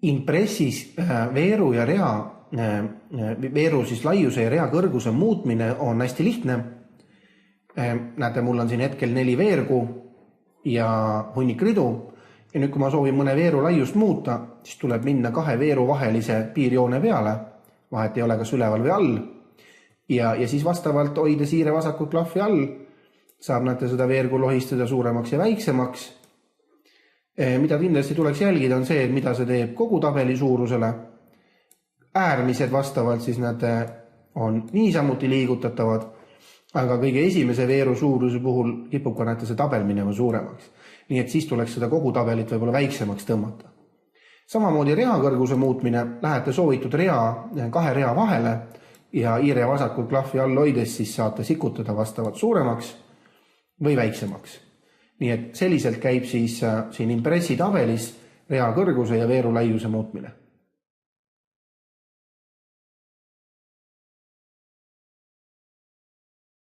impressis veeru ja veeru siis laiuse ja rea kõrguse muutmine on hästi lihtne. Näete, mul on siin hetkel 4 veergu ja hunnik ridu. Ja nüüd, kui ma soovin mõne veeru laiust muuta, siis tuleb minna 2 veeru vahelise piirjoone peale. Vahet ei ole kas üleval või all. Ja siis vastavalt hoida siire vasakut klahvi all, saab näete seda veergu lohistada suuremaks ja väiksemaks. Mida kindlasti tuleks jälgida on see, et mida see teeb kogu tabeli suurusele. Äärmised vastavalt siis näete on niisamuti liigutatavad, aga kõige esimese veeru suuruse puhul kipub ka näete see tabel minema suuremaks. Nii et siis tuleks seda kogu tabelit võib-olla väiksemaks tõmmata. Samamoodi rea kõrguse muutmine, lähete soovitud 2 rea vahele ja iire vasakul klahvi all hoides siis saate sikutada vastavalt suuremaks või väiksemaks. Nii et selliselt käib siis siin impressi tabelis rea kõrguse ja veeru laiuse muutmine.